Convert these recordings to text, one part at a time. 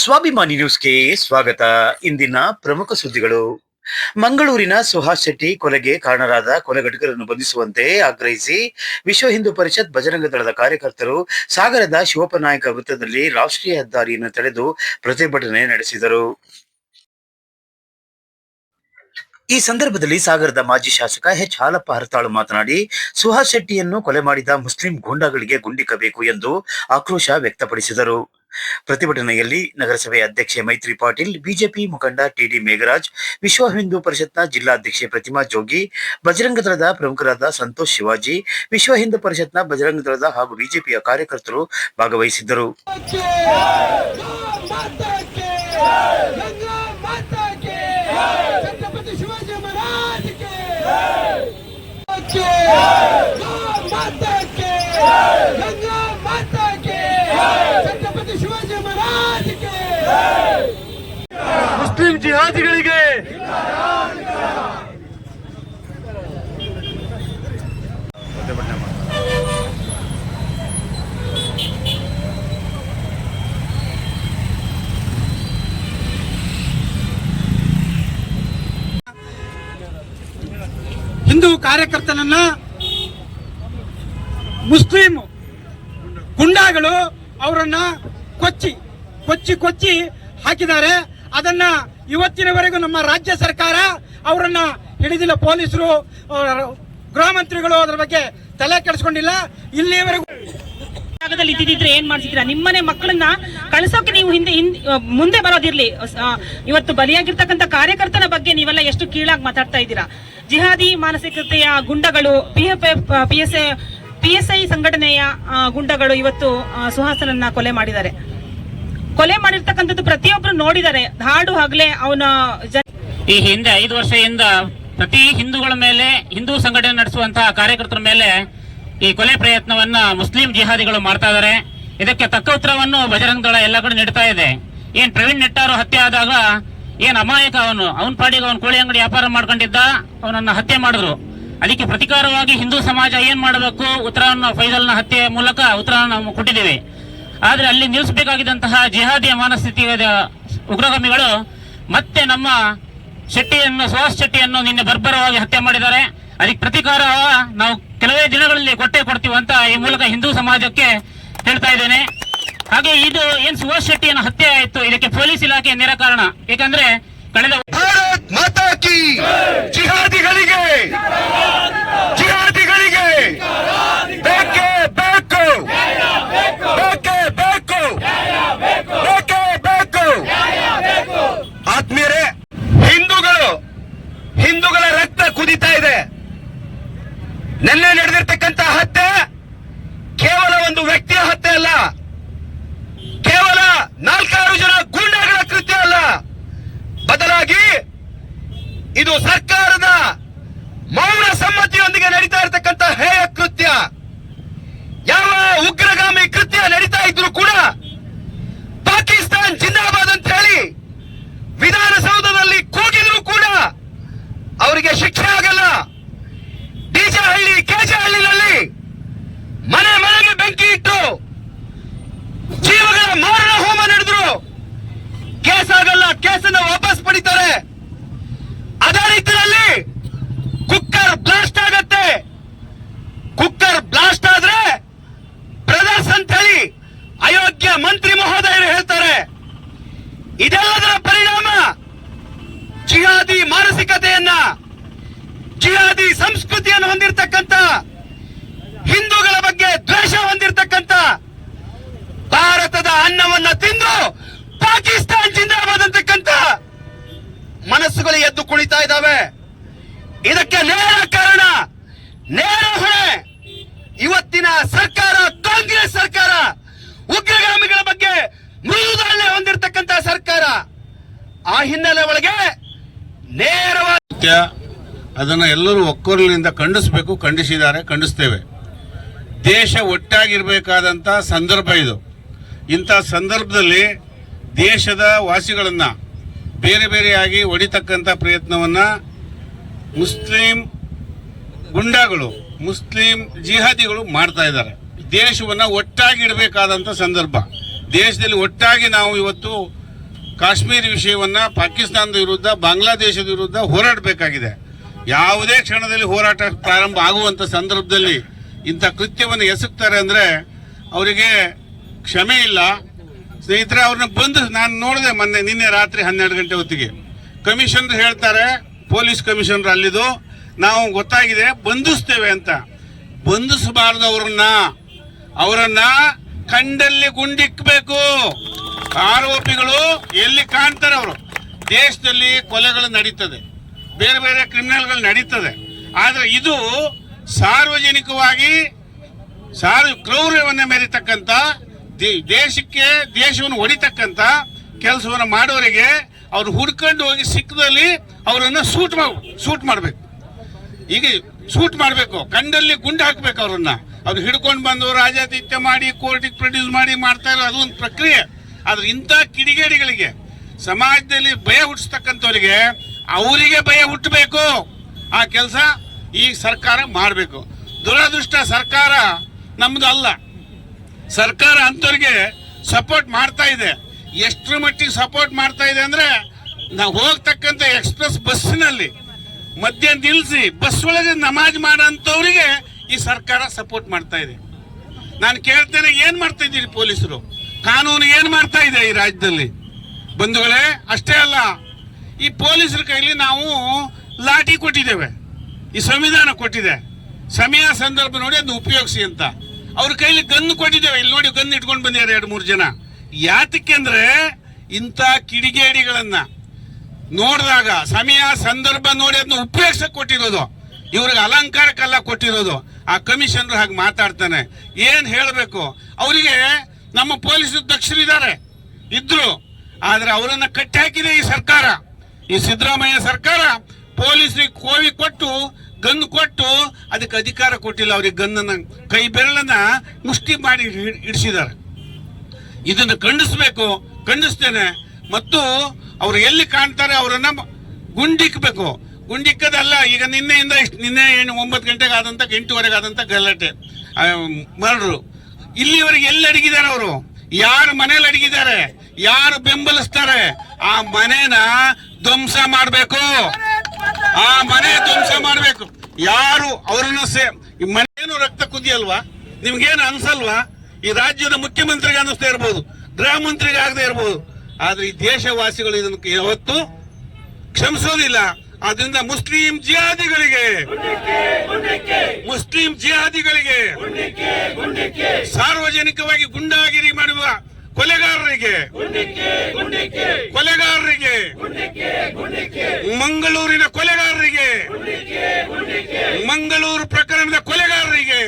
ಸ್ವಾಭಿಮಾನಿ ನ್ಯೂಸ್ಗೆ ಸ್ವಾಗತ. ಇಂದಿನ ಪ್ರಮುಖ ಸುದ್ದಿಗಳು. ಮಂಗಳೂರಿನ ಸುಹಾಸ್ ಶೆಟ್ಟಿ ಕೊಲೆಗೆ ಕಾರಣರಾದ ಕೊಲೆಗಡುಕರನ್ನು ಬಂಧಿಸುವಂತೆ ಆಗ್ರಹಿಸಿ ವಿಶ್ವ ಹಿಂದೂ ಪರಿಷತ್ ಬಜರಂಗ ದಳದ ಕಾರ್ಯಕರ್ತರು ಸಾಗರದ ಶಿವಪ್ಪನಾಯಕ ವೃತ್ತದಲ್ಲಿ ರಾಷ್ಟ್ರೀಯ ಹೆದ್ದಾರಿಯನ್ನು ತಡೆದು ಪ್ರತಿಭಟನೆ ನಡೆಸಿದರು. ಈ ಸಂದರ್ಭದಲ್ಲಿ ಸಾಗರದ ಮಾಜಿ ಶಾಸಕ ಎಚ್ ಹಾಲಪ್ಪ ಹರತಾಳು ಮಾತನಾಡಿ, ಸುಹಾಸ್ ಶೆಟ್ಟಿಯನ್ನು ಕೊಲೆ ಮಾಡಿದ ಮುಸ್ಲಿಂ ಗೂಂಡಾಗಳಿಗೆ ಗುಂಡಿಕ್ಕಬೇಕು ಎಂದು ಆಕ್ರೋಶ ವ್ಯಕ್ತಪಡಿಸಿದರು. ಪ್ರತಿಭಟನೆಯಲ್ಲಿ ನಗರಸಭೆ ಅಧ್ಯಕ್ಷೆ ಮೈತ್ರಿ ಪಾಟೀಲ್, ಬಿಜೆಪಿ ಮುಖಂಡ ಟಿಡಿ ಮೇಘರಾಜ್, ವಿಶ್ವ ಹಿಂದೂ ಪರಿಷತ್ನ ಜಿಲ್ಲಾಧ್ಯಕ್ಷೆ ಪ್ರತಿಮಾ ಜೋಗಿ, ಬಜರಂಗ ದಳದ ಪ್ರಮುಖರಾದ ಸಂತೋಷ್ ಶಿವಾಜಿ, ವಿಶ್ವ ಹಿಂದೂ ಪರಿಷತ್ನ ಬಜರಂಗ ದಳದ ಹಾಗೂ ಬಿಜೆಪಿಯ ಕಾರ್ಯಕರ್ತರು ಭಾಗವಹಿಸಿದ್ದರು. ಮುಸ್ಲಿಂ ಜಿಹಾದಿಗಳಿಗೆ ಹಿಂದೂ ಕಾರ್ಯಕರ್ತನನ್ನ ಮುಸ್ಲಿಂ ಗುಂಡಾಗಳು ಅವರನ್ನ ಕೊಚ್ಚಿ ಹಾಕಿದ್ದಾರೆ. ಅದನ್ನ ಇವತ್ತಿನವರೆಗೂ ನಮ್ಮ ರಾಜ್ಯ ಸರ್ಕಾರ ಅವರನ್ನ ಹಿಡಿದಿಲ್ಲ. ಪೊಲೀಸರು, ಗೃಹ ಮಂತ್ರಿಗಳು ಅದರ ಬಗ್ಗೆ ತಲೆ ಕೆಡಿಸ್ಕೊಂಡಿಲ್ಲ. ಇಲ್ಲಿವರೆಗೂ ಜಾಗದಲ್ಲಿ ಇದ್ದಿದ್ರೆ ಏನ್ ಮಾಡ್ತಿದ್ದೀರಾ? ನಿಮ್ಮನೆ ಮಕ್ಕಳನ್ನ ಕಳಿಸೋಕೆ ನೀವು ಮುಂದೆ ಬರೋದಿರ್ಲಿ. ಇವತ್ತು ಬಲಿಯಾಗಿರ್ತಕ್ಕಂಥ ಕಾರ್ಯಕರ್ತನ ಬಗ್ಗೆ ನೀವೆಲ್ಲ ಎಷ್ಟು ಕೀಳಾಗಿ ಮಾತಾಡ್ತಾ ಇದ್ದೀರಾ. ಜಿಹಾದಿ ಮಾನಸಿಕತೆಯ ಗುಂಡಗಳು, PSI ಸಂಘಟನೆಯ ಗುಂಡಗಳು ಇವತ್ತು ಸುಹಾಸನನ್ನ ಕೊಲೆ ಮಾಡಿದ್ದಾರೆ. ಕೊಲೆ ಮಾಡಿರ್ತಕ್ಕಂಥದ್ದು ಪ್ರತಿಯೊಬ್ರು ನೋಡಿದ್ದಾರೆ. ಹಾಡು ಹಗಲೇ ಅವನ ಈ ಹಿಂದೆ 5 ವರ್ಷದಿಂದ ಪ್ರತಿ ಹಿಂದೂಗಳ ಮೇಲೆ, ಹಿಂದೂ ಸಂಘಟನೆ ನಡೆಸುವಂತಹ ಕಾರ್ಯಕರ್ತರ ಮೇಲೆ ಈ ಕೊಲೆ ಪ್ರಯತ್ನವನ್ನ ಮುಸ್ಲಿಂ ಜಿಹಾದಿಗಳು ಮಾಡ್ತಾ ಇದ್ದಾರೆ. ಇದಕ್ಕೆ ತಕ್ಕ ಉತ್ತರವನ್ನು ಬಜರಂಗ ದಳ ಎಲ್ಲ ಕಡೆ ನೀಡ್ತಾ ಇದೆ. ಏನ್ ಪ್ರವೀಣ್ ನೆಟ್ಟಾರು ಹತ್ಯೆ ಆದಾಗ ಏನ್ ಅಮಾಯಕ ಅವನ ಪಾಡಿಗೆ ಅವನ ಕೋಳಿ ಅಂಗಡಿ ವ್ಯಾಪಾರ ಮಾಡ್ಕೊಂಡಿದ್ದ, ಅವನನ್ನ ಹತ್ಯೆ ಮಾಡಿದ್ರು. ಅದಕ್ಕೆ ಪ್ರತಿಕಾರವಾಗಿ ಹಿಂದೂ ಸಮಾಜ ಏನ್ ಮಾಡಬೇಕು, ಉತ್ತರವನ್ನು ಫೈಜಲ್ನ ಹತ್ಯೆ ಮೂಲಕ ಉತ್ತರವನ್ನು ನಾವು ಕೊಟ್ಟಿದ್ದೇವೆ. ಆದ್ರೆ ಅಲ್ಲಿ ನಿಲ್ಲಿಸಬೇಕಾಗಿದ್ದಂತಹ ಜಿಹಾದಿಯ ಮನಸ್ಥಿತಿಯ ಉಗ್ರಗಾಮಿಗಳು ಮತ್ತೆ ನಮ್ಮ ಸುಹಾಸ್ ಶೆಟ್ಟಿಯನ್ನು ನಿನ್ನೆ ಬರ್ಬರವಾಗಿ ಹತ್ಯೆ ಮಾಡಿದ್ದಾರೆ. ಅದಕ್ಕೆ ಪ್ರತಿಕಾರ ನಾವು ಕೆಲವೇ ದಿನಗಳಲ್ಲಿ ಕೊಡ್ತೀವಿ ಅಂತ ಈ ಮೂಲಕ ಹಿಂದೂ ಸಮಾಜಕ್ಕೆ ಹೇಳ್ತಾ ಇದ್ದೇನೆ. ಹಾಗೆ ಇದು ಏನ್ ಸುಹಾಸ್ ಶೆಟ್ಟಿಯನ್ನು ಹತ್ಯೆ ಆಯಿತು, ಇದಕ್ಕೆ ಪೊಲೀಸ್ ಇಲಾಖೆ ನಿರಾಕರಣ. ಯಾಕಂದ್ರೆ ಕಳೆದ ಜಿಹಾದಿಗಳಿಗೆ ಬೇಕೇ ಬೇಕು, ಆತ್ಮೀಯರೇ, ಹಿಂದೂಗಳ ರಕ್ತ ಕುದೀತಾ ಇದೆ. ನಿನ್ನೆ ನಡೆದಿರ್ತಕ್ಕಂಥ ಹತ್ಯೆ ಕೇವಲ ಒಂದು ವ್ಯಕ್ತಿಯ ಹತ್ಯೆ ಅಲ್ಲ, ಕೇವಲ 4-6 ಜನ ಗೂಂಡಾಗಳ ಕೃತ್ಯ ಅಲ್ಲ. ಬದಲಾಗಿ ಇದು ಸರ್ಕಾರದ ಮೌನ ಸಮ್ಮತಿಯೊಂದಿಗೆ ನಡೀತಾ ಇರತಕ್ಕಂಥ ಹೇಯ ಕೃತ್ಯ. ಯಾವ ಉಗ್ರಗಾಮಿ ಕೃತ್ಯ ನಡೀತಾ ಇದ್ರು ಕೂಡ ಪಾಕಿಸ್ತಾನ್ ಜಿಂದಾಬಾದ್ ಅಂತ ಹೇಳಿ ವಿಧಾನಸೌಧದಲ್ಲಿ ಕೂಗಿದ್ರು ಕೂಡ ಅವರಿಗೆ ಶಿಕ್ಷೆ ಆಗಲ್ಲ. ಡಿಜೆಹಳ್ಳಿ, ಕೆಜೆಹಳ್ಳಿನಲ್ಲಿ ಮನೆಗೆ ಬೆಂಕಿ ಇಟ್ಟು ಜೀವಗಳ ಮಾರಣ ಹೋಮ ನಡೆದ್ರು, ಕೇಸ್ ಆಗಲ್ಲ, ಕೇಸನ್ನು ವಾಪಸ್ ಪಡಿತಾರೆ. ಅದೇ ರೀತಿಯಲ್ಲಿ ಕುಕ್ಕರ್ ಬ್ಲಾಸ್ಟ್ ಆಗತ್ತೆ. ಕುಕ್ಕರ್ ಬ್ಲಾಸ್ಟ್ ಆದ್ರೆ ಬ್ರದರ್ಸ್ ಅಂತ ಹೇಳಿ ಅಯೋಗ್ಯ ಮಂತ್ರಿ ಮಹೋದಯರು ಹೇಳ್ತಾರೆ. ಇದೆಲ್ಲದರ ಪರಿಣಾಮ ಜಿಹಾದಿ ಮಾನಸಿಕತೆಯನ್ನ, ಜಿಹಾದಿ ಸಂಸ್ಕೃತಿಯನ್ನು ಹೊಂದಿರತಕ್ಕಂಥ, ಹಿಂದೂಗಳ ಬಗ್ಗೆ ದ್ವೇಷ ಹೊಂದಿರತಕ್ಕಂಥ, ಭಾರತದ ಅನ್ನವನ್ನ ತಿಂದು ಪಾಕಿಸ್ತಾನ್ ಜಿಂದಾಬಾದ್ ಅಂತಕ್ಕಂಥ ಮನಸ್ಸುಗಳು ಎದ್ದು ಕುಣಿತಾ ಇದ್ದಾವೆ. ಇದಕ್ಕೆ ನೇರ ಕಾರಣ, ನೇರ ಹೊಣೆ ಇವತ್ತಿನ ಸರ್ಕಾರ, ಕಾಂಗ್ರೆಸ್ ಸರ್ಕಾರ, ಉಗ್ರಗಾಮಿಗಳ ಬಗ್ಗೆ ಮೃದುದಾಳ್ಯ ಹೊಂದಿರತಕ್ಕಂಥ ಸರ್ಕಾರ. ಆ ಹಿನ್ನೆಲೆ ಒಳಗೆ ನೇರವಾಗಿ ಅದನ್ನು ಎಲ್ಲರೂ ಒಕ್ಕೊರಲಿನಿಂದ ಖಂಡಿಸಬೇಕು, ಖಂಡಿಸ್ತೇವೆ. ದೇಶ ಒಟ್ಟಾಗಿರ್ಬೇಕಾದಂತ ಸಂದರ್ಭ ಇದು. ಇಂಥ ಸಂದರ್ಭದಲ್ಲಿ ದೇಶದ ವಾಸಿಗಳನ್ನ ಬೇರೆ ಬೇರೆಯಾಗಿ ಹೊಡಿತಕ್ಕಂಥ ಪ್ರಯತ್ನವನ್ನ ಮುಸ್ಲಿಂ ಗುಂಡಾಗಳು, ಮುಸ್ಲಿಂ ಜಿಹಾದಿಗಳು ಮಾಡ್ತಾ ಇದ್ದಾರೆ. ದೇಶವನ್ನ ಒಟ್ಟಾಗಿ ಇಡಬೇಕಾದಂತ ಸಂದರ್ಭ. ದೇಶದಲ್ಲಿ ಒಟ್ಟಾಗಿ ನಾವು ಇವತ್ತು ಕಾಶ್ಮೀರ ವಿಷಯವನ್ನ ಪಾಕಿಸ್ತಾನದ ವಿರುದ್ಧ, ಬಾಂಗ್ಲಾದೇಶದ ವಿರುದ್ಧ ಹೋರಾಡಬೇಕಾಗಿದೆ. ಯಾವುದೇ ಕ್ಷಣದಲ್ಲಿ ಹೋರಾಟ ಪ್ರಾರಂಭ ಆಗುವಂತ ಸಂದರ್ಭದಲ್ಲಿ ಇಂಥ ಕೃತ್ಯವನ್ನು ಎಸಗ್ತಾರೆ ಅಂದ್ರೆ ಅವರಿಗೆ ಕ್ಷಮೆ ಇಲ್ಲ. ಸ್ನೇಹಿತರೆ, ಅವ್ರನ್ನ ಬಂದು ನಾನು ನೋಡಿದೆ ನಿನ್ನೆ ರಾತ್ರಿ 12 ಗಂಟೆ ಹೊತ್ತಿಗೆ ಕಮಿಷನರ್ ಹೇಳ್ತಾರೆ, ಪೊಲೀಸ್ ಕಮಿಷನರ್ ಅಲ್ಲಿದು, ನಾವು ಗೊತ್ತಾಗಿದೆ ಬಂಧಿಸ್ತೇವೆ ಅಂತ. ಬಂಧಿಸಬಾರದು ಅವರನ್ನ ಕಂಡಲ್ಲಿ ಗುಂಡಿಕ್ಬೇಕು. ಆರೋಪಿಗಳು ಎಲ್ಲಿ ಕಾಣ್ತಾರೆ ಅವರು. ದೇಶದಲ್ಲಿ ಕೊಲೆಗಳು ನಡೀತದೆ, ಬೇರೆ ಬೇರೆ ಕ್ರಿಮಿನಲ್ಗಳು ನಡೀತದೆ. ಆದ್ರೆ ಇದು ಸಾರ್ವಜನಿಕವಾಗಿ ಕ್ರೌರ್ಯವನ್ನು ಮೆರೀತಕ್ಕಂಥ, ದೇಶವನ್ನು ಹೊಡಿತಕ್ಕಂಥ ಕೆಲಸವನ್ನು ಮಾಡೋರಿಗೆ ಅವ್ರು ಹುಡ್ಕೊಂಡು ಹೋಗಿ ಸಿಕ್ಕದಲ್ಲಿ ಅವರನ್ನು ಶೂಟ್ ಮಾಡಬೇಕು. ಈಗ ಶೂಟ್ ಮಾಡಬೇಕು, ಕಂಡಲ್ಲಿ ಗುಂಡು ಹಾಕ್ಬೇಕು ಅವ್ರನ್ನ. ಅವ್ರು ಹಿಡ್ಕೊಂಡು ಬಂದು ರಾಜಾತಿಥ್ಯ ಮಾಡಿ ಕೋರ್ಟಿಗೆ ಪ್ರೊಡ್ಯೂಸ್ ಮಾಡ್ತಾ ಇರೋ ಅದು ಒಂದು ಪ್ರಕ್ರಿಯೆ. ಆದ್ರೆ ಇಂಥ ಕಿಡಿಗೇಡಿಗಳಿಗೆ, ಸಮಾಜದಲ್ಲಿ ಭಯ ಹುಟ್ಟಿಸ್ತಕ್ಕಂಥವ್ರಿಗೆ, ಅವರಿಗೆ ಭಯ ಹುಟ್ಟಬೇಕು. ಆ ಕೆಲಸ ಈ ಸರ್ಕಾರ ಮಾಡಬೇಕು. ದುರದೃಷ್ಟ ಸರ್ಕಾರ ನಮ್ದು ಅಲ್ಲ. ಸರ್ಕಾರ ಅಂತವ್ರಿಗೆ ಸಪೋರ್ಟ್ ಮಾಡ್ತಾ ಇದೆ. ಎಷ್ಟರ ಮಟ್ಟಿಗೆ ಸಪೋರ್ಟ್ ಮಾಡ್ತಾ ಇದೆ ಅಂದ್ರೆ, ನಾವು ಹೋಗ್ತಕ್ಕಂಥ ಎಕ್ಸ್ಪ್ರೆಸ್ ಬಸ್ಸಿನಲ್ಲಿ ಮಧ್ಯ ನಿಲ್ಲಿಸಿ ಬಸ್ ಒಳಗೆ ನಮಾಜ್ ಮಾಡೋಂಥವ್ರಿಗೆ ಈ ಸರ್ಕಾರ ಸಪೋರ್ಟ್ ಮಾಡ್ತಾ ಇದೆ. ನಾನು ಕೇಳ್ತೇನೆ, ಏನ್ ಮಾಡ್ತಾ ಇದ್ದೀರಿ ಪೊಲೀಸರು? ಕಾನೂನು ಏನ್ ಮಾಡ್ತಾ ಇದೆ ಈ ರಾಜ್ಯದಲ್ಲಿ? ಬಂಧುಗಳೇ, ಅಷ್ಟೇ ಅಲ್ಲ, ಈ ಪೊಲೀಸರ ಕೈಲಿ ನಾವು ಲಾಠಿ ಕೊಟ್ಟಿದ್ದೇವೆ, ಈ ಸಂವಿಧಾನ ಕೊಟ್ಟಿದೆ, ಸಮಯ ಸಂದರ್ಭ ನೋಡಿ ಅದನ್ನು ಉಪಯೋಗಿಸಿ ಅಂತ. ಅವ್ರ ಕೈಲಿ ಗನ್ ಕೊಟ್ಟಿದ್ದೇವೆ. ಇಲ್ಲಿ ನೋಡಿ, ಗನ್ ಇಟ್ಕೊಂಡು ಬಂದಿದ್ದಾರೆ 2-3 ಜನ. ಯಾತಕ್ಕೆ ಅಂದ್ರೆ, ಇಂಥ ಕಿಡಿಗೇಡಿಗಳನ್ನ ನೋಡಿದಾಗ ಸಮಯ ಸಂದರ್ಭ ನೋಡಿ ಅದನ್ನ ಉಪಯೋಗಿಸಕ್ ಕೊಟ್ಟಿರೋದು, ಇವ್ರಿಗೆ ಅಲಂಕಾರಕ್ಕೆಲ್ಲ ಕೊಟ್ಟಿರೋದು. ಆ ಕಮಿಷನರ್ ಹಾಗೆ ಮಾತಾಡ್ತಾನೆ, ಏನ್ ಹೇಳಬೇಕು ಅವರಿಗೆ? ನಮ್ಮ ಪೊಲೀಸರು ದಕ್ಷರಿದ್ದಾರೆ, ಇದ್ರು, ಆದ್ರೆ ಅವರನ್ನ ಕಟ್ಟಿ ಹಾಕಿದೆ ಈ ಸರ್ಕಾರ, ಈ ಸಿದ್ದರಾಮಯ್ಯ ಸರ್ಕಾರ. ಪೊಲೀಸರಿಗೆ ಕೋವಿ ಕೊಟ್ಟು, ಗನ್ ಕೊಟ್ಟು, ಅದಕ್ಕೆ ಅಧಿಕಾರ ಕೊಟ್ಟಿಲ್ಲ. ಅವ್ರಿಗೆ ಗನ್ನನ್ನ, ಕೈ ಬೆರಳನ್ನ ಮುಷ್ಟಿ ಮಾಡಿ ಇಡಿಸಿದ್ದಾರೆ. ಇದನ್ನು ಖಂಡಿಸ್ಬೇಕು, ಖಂಡಿಸ್ತೇನೆ. ಮತ್ತು ಅವ್ರು ಎಲ್ಲಿ ಕಾಣ್ತಾರೆ ಅವರನ್ನ ಗುಂಡಿಕ್ಬೇಕು. ಗುಂಡಿಕ್ಕದಲ್ಲ, ಈಗ ನಿನ್ನೆ 9 ಗಂಟೆಗೆ ಆದಂತ 8:15 ಆದಂತ ಗಲಾಟೆ, ಮರ್ಡ್ರು. ಇಲ್ಲಿವರೆಗೆ ಎಲ್ಲಿ ಅಡಗಿದ್ದಾರೆ ಅವರು? ಯಾರು ಮನೇಲಿ ಅಡಗಿದ್ದಾರೆ? ಯಾರು ಬೆಂಬಲಿಸ್ತಾರೆ? ಆ ಮನೇನ ಧ್ವಂಸ ಮಾಡಬೇಕು. ಆ ಮನೆ ಧ್ವಂಸ ಮಾಡಬೇಕು. ಯಾರು ಅವರನ್ನು ಮನೇನು ರಕ್ತ ಕುದಿಯಲ್ವಾ? ನಿಮ್ಗೇನು ಅನ್ಸಲ್ವಾ? ಈ ರಾಜ್ಯದ ಮುಖ್ಯಮಂತ್ರಿಗೆ ಅನ್ನಿಸ್ತಾ ಇರ್ಬೋದು, ಗೃಹ ಮಂತ್ರಿಗೆ ಆಗದೆ ಇರ್ಬೋದು, ಆದ್ರೆ ಈ ದೇಶವಾಸಿಗಳು ಇದನ್ನು ಯಾವತ್ತು ಕ್ಷಮಿಸೋದಿಲ್ಲ. ಆದ್ರಿಂದ ಮುಸ್ಲಿಂ ಜಿಹಾದಿಗಳಿಗೆ, ಸಾರ್ವಜನಿಕವಾಗಿ ಗುಂಡಾಗಿರಿ ಮಾಡುವ ಕೊಲೆಗಾರರಿಗೆ, ಮಂಗಳೂರಿನ ಕೊಲೆಗಾರರಿಗೆ, ಮಂಗಳೂರು ಪ್ರಕರಣದ ಕೊಲೆಗಾರರಿಗೆ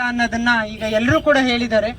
ಅನ್ನೋದನ್ನ ಈಗ ಎಲ್ಲರೂ ಕೂಡ ಹೇಳಿದ್ದಾರೆ.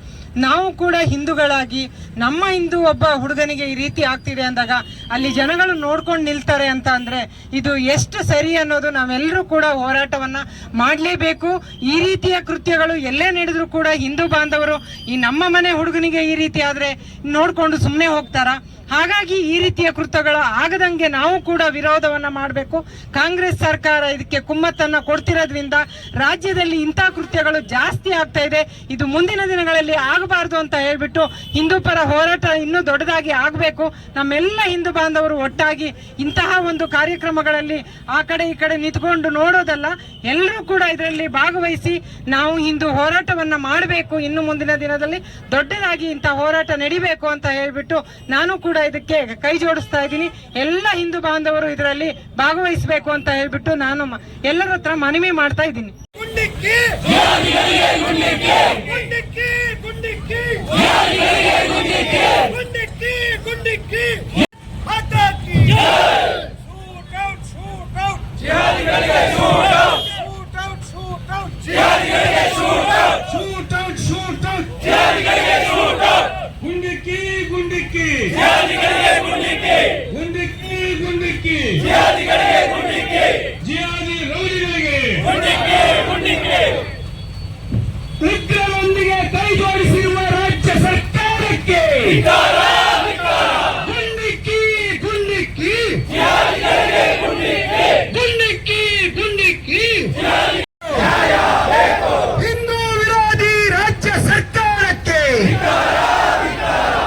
ನಾವು ಕೂಡ ಹಿಂದೂಗಳಾಗಿ ನಮ್ಮ ಹಿಂದೂ ಒಬ್ಬ ಹುಡುಗನಿಗೆ ಈ ರೀತಿ ಆಗ್ತಿದೆ ಅಂದಾಗ ಅಲ್ಲಿ ಜನಗಳು ನೋಡ್ಕೊಂಡು ನಿಲ್ತಾರೆ ಅಂತ ಅಂದ್ರೆ ಇದು ಎಷ್ಟು ಸರಿ ಅನ್ನೋದು ನಾವೆಲ್ಲರೂ ಕೂಡ ಹೋರಾಟವನ್ನ ಮಾಡಲೇಬೇಕು. ಈ ರೀತಿಯ ಕೃತ್ಯಗಳು ಎಲ್ಲೇ ನಡೆದ್ರು ಕೂಡ ಹಿಂದೂ ಬಾಂಧವರು ಈ ನಮ್ಮ ಮನೆ ಹುಡುಗನಿಗೆ ಈ ರೀತಿ ಆದ್ರೆ ನೋಡ್ಕೊಂಡು ಸುಮ್ಮನೆ ಹೋಗ್ತಾರ? ಹಾಗಾಗಿ ಈ ರೀತಿಯ ಕೃತ್ಯಗಳು ಆಗದಂಗೆ ನಾವು ಕೂಡ ವಿರೋಧವನ್ನ ಮಾಡಬೇಕು. ಕಾಂಗ್ರೆಸ್ ಸರ್ಕಾರ ಇದಕ್ಕೆ ಕುಮ್ಮತ್ತನ್ನ ಕೊಡ್ತಿರೋದ್ರಿಂದ ರಾಜ್ಯದಲ್ಲಿ ಇಂಥ ಕೃತ್ಯಗಳು ಜಾಸ್ತಿ ಆಗ್ತಾ ಇದೆ. ಇದು ಮುಂದಿನ ದಿನಗಳಲ್ಲಿ ಆಗಬಾರ್ದು ಅಂತ ಹೇಳ್ಬಿಟ್ಟು ಹಿಂದೂ ಪರ ಹೋರಾಟ ಇನ್ನೂ ದೊಡ್ಡದಾಗಿ ಆಗಬೇಕು. ನಮ್ಮೆಲ್ಲ ಹಿಂದೂ ಬಾಂಧವರು ಒಟ್ಟಾಗಿ ಇಂತಹ ಒಂದು ಕಾರ್ಯಕ್ರಮಗಳಲ್ಲಿ ಆ ಕಡೆ ಈ ಕಡೆ ನಿಂತ್ಕೊಂಡು ನೋಡೋದಲ್ಲ, ಎಲ್ಲರೂ ಕೂಡ ಇದರಲ್ಲಿ ಭಾಗವಹಿಸಿ ನಾವು ಹಿಂದೂ ಹೋರಾಟವನ್ನ ಮಾಡಬೇಕು. ಇನ್ನು ಮುಂದಿನ ದಿನದಲ್ಲಿ ದೊಡ್ಡದಾಗಿ ಇಂಥ ಹೋರಾಟ ನಡಿಬೇಕು ಅಂತ ಹೇಳ್ಬಿಟ್ಟು ನಾನು ಕೂಡ ಇದಕ್ಕೆ ಕೈ ಜೋಡಿಸ್ತಾ ಇದ್ದೀನಿ. ಎಲ್ಲ ಹಿಂದೂ ಬಾಂಧವರು ಇದರಲ್ಲಿ ಭಾಗವಹಿಸಬೇಕು ಅಂತ ಹೇಳ್ಬಿಟ್ಟು ನಾನು ಎಲ್ಲರ ಹತ್ರ ಮನವಿ ಮಾಡ್ತಾ ಇದ್ದೀನಿ. ಉಗ್ರರೊಂದಿಗೆ ಕೈ ಜೋಡಿಸಿರುವ ರಾಜ್ಯ ಸರ್ಕಾರಕ್ಕೆ ಗುಂಡಿಕ್ಕಿ ಗುಂಡಿಕ್ಕಿ ಗುಂಡಿಕ್ಕಿ ಗುಂಡಿಕ್ಕಿ ಹಿಂದೂ ವಿರೋಧಿ ರಾಜ್ಯ ಸರ್ಕಾರಕ್ಕೆ,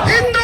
ಹಿಂದೂ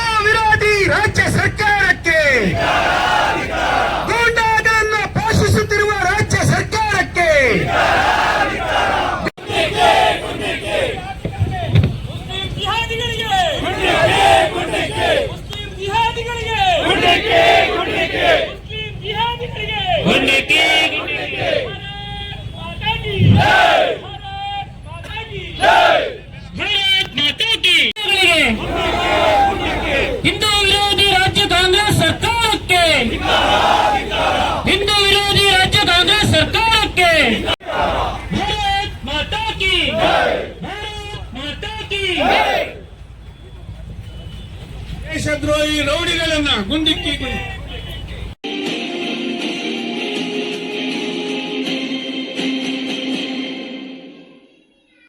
ದೇಶದ್ರೋಹಿ ರೌಡಿಗಳನ್ನ ಗುಂಡಿಕ್ಕಿ